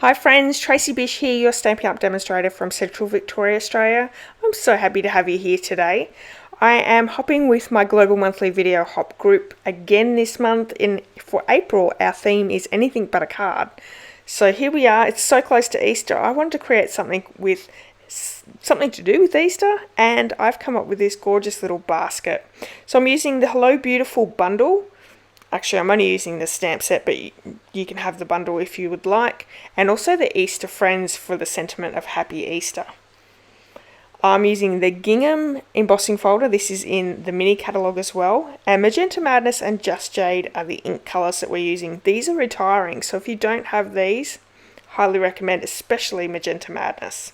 Hi friends, Tracy.bish here, your Stampin' Up demonstrator from Central Victoria, Australia. I'm so happy to have you here today. I am hopping with my Global Monthly Video Hop group again this month. For April, our theme is anything but a card. So here we are, it's so close to Easter. I wanted to create something to do with Easter, and I've come up with this gorgeous little basket. So I'm using the Hello Beautiful bundle. Actually, I'm only using the stamp set, but you can have the bundle if you would like. And also the Easter Friends for the sentiment of Happy Easter. I'm using the gingham embossing folder. This is in the mini catalogue as well. And Magenta Madness and Just Jade are the ink colours that we're using. These are retiring, so if you don't have these, highly recommend, especially Magenta Madness.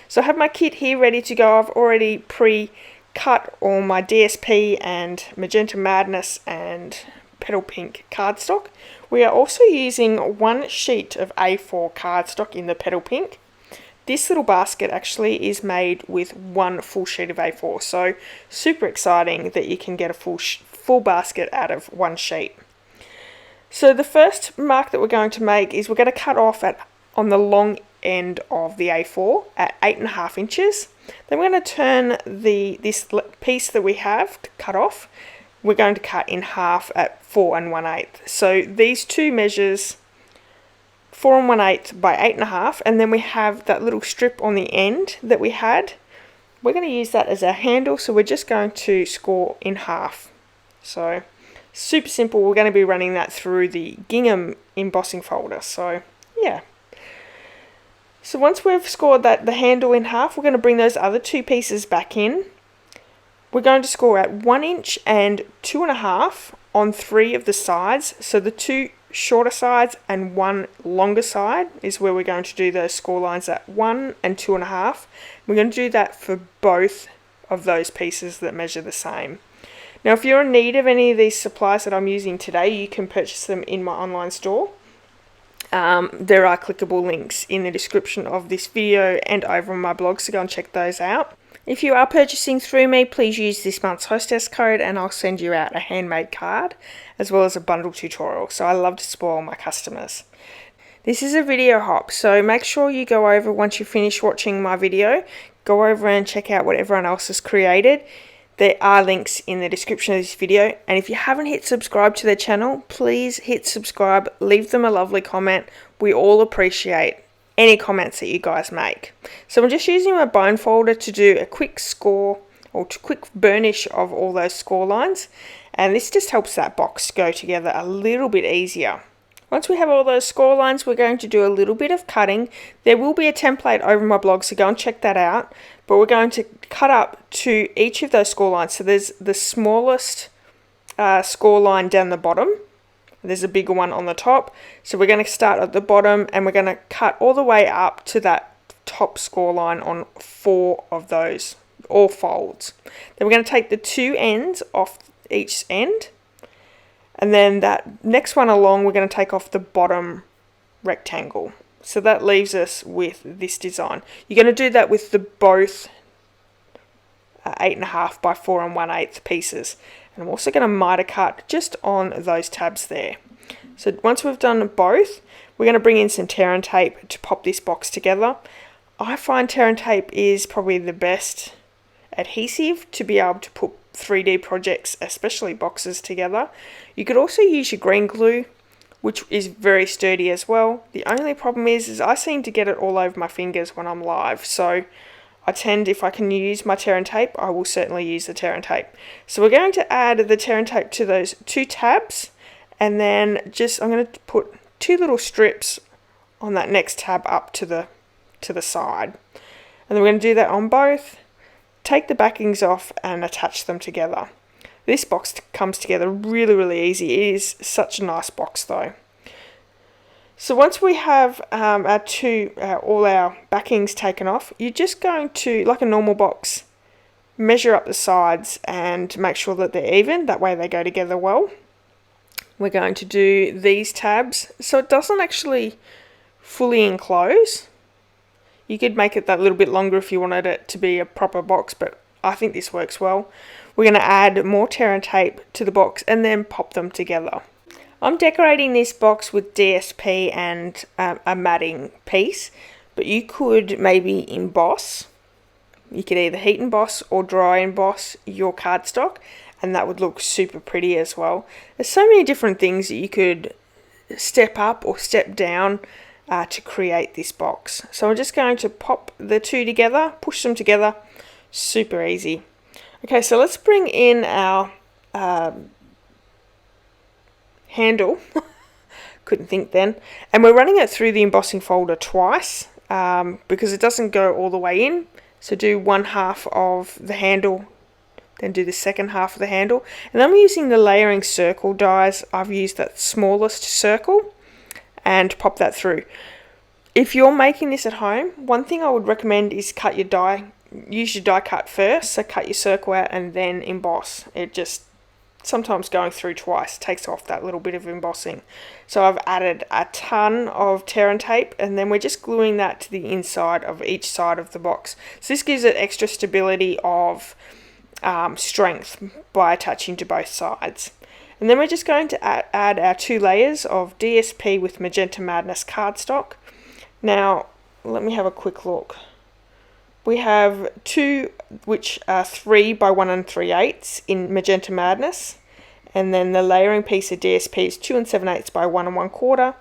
So I have my kit here ready to go. I've already pre-cut all my DSP and Magenta Madness and Petal Pink cardstock. We are also using one sheet of A4 cardstock in the Petal Pink. This little basket actually is made with one full sheet of A4, so super exciting that you can get a full basket out of one sheet. So the first mark that we're going to make is we're going to cut off on the long end of the A4 at 8.5 inches. Then we're going to turn this piece that we have cut off. We're going to cut in half at 4 1/8. So these two measures 4 1/8 by 8.5, and then we have that little strip on the end that we had. We're going to use that as our handle, so we're just going to score in half. So super simple. We're going to be running that through the gingham embossing folder. So yeah. So once we've scored the handle in half, we're going to bring those other two pieces back in. We're going to score at 1 inch and 2.5 on 3 of the sides. So the 2 shorter sides and 1 longer side is where we're going to do those score lines at 1 and 2.5. We're going to do that for both of those pieces that measure the same. Now, if you're in need of any of these supplies that I'm using today, you can purchase them in my online store. There are clickable links in the description of this video and over on my blog, so go and check those out. If you are purchasing through me, please use this month's hostess code and I'll send you out a handmade card as well as a bundle tutorial. So I love to spoil my customers. This is a video hop, so make sure you go over once you finish watching my video, go over and check out what everyone else has created. There are links in the description of this video, and if you haven't hit subscribe to their channel, please hit subscribe, leave them a lovely comment. We all appreciate any comments that you guys make. So I'm just using my bone folder to do a quick score or quick burnish of all those score lines, and this just helps that box go together a little bit easier. Once we have all those score lines, we're going to do a little bit of cutting. There will be a template over my blog, so go and check that out, but we're going to cut up to each of those score lines. So there's the smallest score line down the bottom. There's a bigger one on the top. So we're going to start at the bottom and we're going to cut all the way up to that top score line on 4 of those, all folds. Then we're going to take the 2 ends off each end. And then that next one along, we're going to take off the bottom rectangle. So that leaves us with this design. You're going to do that with both 8.5 by 4 1/8 pieces. And I'm also going to miter cut just on those tabs there. So once we've done both, we're going to bring in some tear and tape to pop this box together. I find tear and tape is probably the best adhesive to be able to put 3D projects, especially boxes, together. You could also use your green glue, which is very sturdy as well. The only problem is I seem to get it all over my fingers when I'm live. So I tend, if I can use my tear and tape, I will certainly use the tear and tape. So we're going to add the tear and tape to those 2 tabs, and then I'm going to put 2 little strips on that next tab up to the side. And then we're going to do that on both, take the backings off and attach them together. This box comes together really, really easy. It is such a nice box though. So once we have all our backings taken off, you're just going to, like a normal box, measure up the sides and make sure that they're even. That way they go together well. We're going to do these tabs so it doesn't actually fully enclose. You could make it that little bit longer if you wanted it to be a proper box, but I think this works well. We're going to add more tear and tape to the box and then pop them together. I'm decorating this box with DSP and a matting piece, but you could maybe emboss. You could either heat emboss or dry emboss your cardstock, and that would look super pretty as well. There's so many different things that you could step up or step down to create this box. So I'm just going to pop the two together, push them together, super easy. Okay, so let's bring in our handle. Couldn't think then. And we're running it through the embossing folder twice because it doesn't go all the way in. So do one half of the handle, then do the second half of the handle. And I'm using the layering circle dies. I've used that smallest circle and pop that through. If you're making this at home, one thing I would recommend is cut your die. Use your die cut first, so cut your circle out and then emboss. It just sometimes going through twice takes off that little bit of embossing. So I've added a ton of tear and tape, and then we're just gluing that to the inside of each side of the box. So this gives it extra stability of strength by attaching to both sides. And then we're just going to add our 2 layers of DSP with Magenta Madness cardstock. Now let me have a quick look. We have 2 which are 3 by 1 3/8 in Magenta Madness, and then the layering piece of DSP is 2 7/8 by 1 1/4,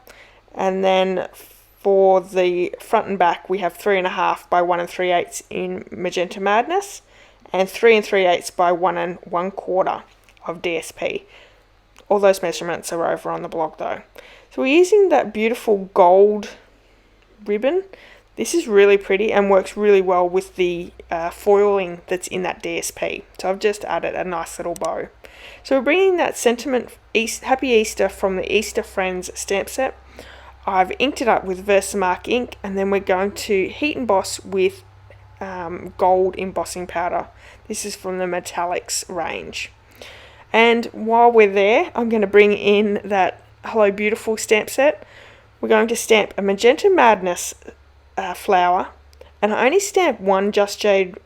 and then for the front and back we have 3.5 by 1 3/8 in Magenta Madness, and 3 3/8 by 1 1/4 of DSP. All those measurements are over on the blog though. So we're using that beautiful gold ribbon. This is really pretty and works really well with the foiling that's in that DSP. So I've just added a nice little bow. So we're bringing that sentiment Happy Easter from the Easter Friends stamp set. I've inked it up with Versamark ink, and then we're going to heat emboss with gold embossing powder. This is from the Metallics range. And while we're there, I'm going to bring in that Hello Beautiful stamp set. We're going to stamp a Magenta Madness flower, and I only stamp 1 Just Jade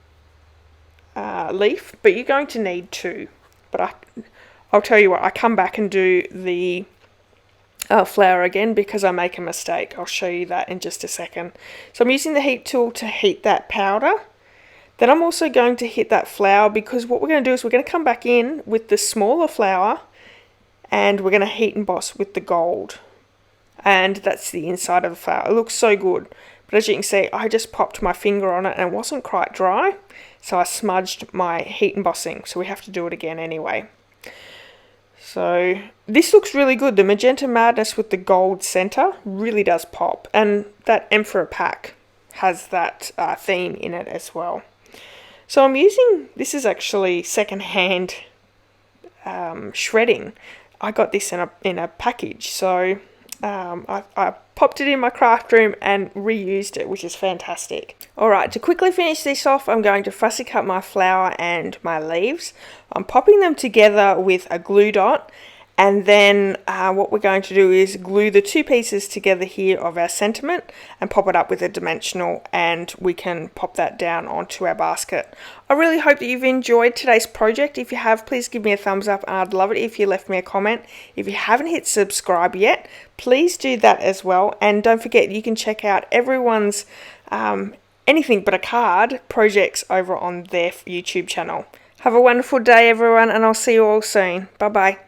leaf, but you're going to need 2. But I'll tell you what, I come back and do the flower again because I make a mistake. I'll show you that in just a second. So I'm using the heat tool to heat that powder. Then I'm also going to hit that flower, because what we're going to do is we're going to come back in with the smaller flower and we're going to heat emboss with the gold. And that's the inside of the flower. It looks so good. But as you can see, I just popped my finger on it and it wasn't quite dry. So I smudged my heat embossing. So we have to do it again anyway. So this looks really good. The Magenta Madness with the gold center really does pop. And that Emperor pack has that theme in it as well. So I'm using, this is actually secondhand shredding. I got this in a package. So I popped it in my craft room and reused it, which is fantastic. Alright, to quickly finish this off, I'm going to fussy cut my flower and my leaves. I'm popping them together with a glue dot, and then what we're going to do is glue the 2 pieces together here of our sentiment and pop it up with a dimensional, and we can pop that down onto our basket. I really hope that you've enjoyed today's project. If you have, please give me a thumbs up, and I'd love it if you left me a comment. If you haven't hit subscribe yet, please do that as well. And don't forget, you can check out everyone's anything but a card projects over on their YouTube channel. Have a wonderful day everyone, and I'll see you all soon. Bye bye.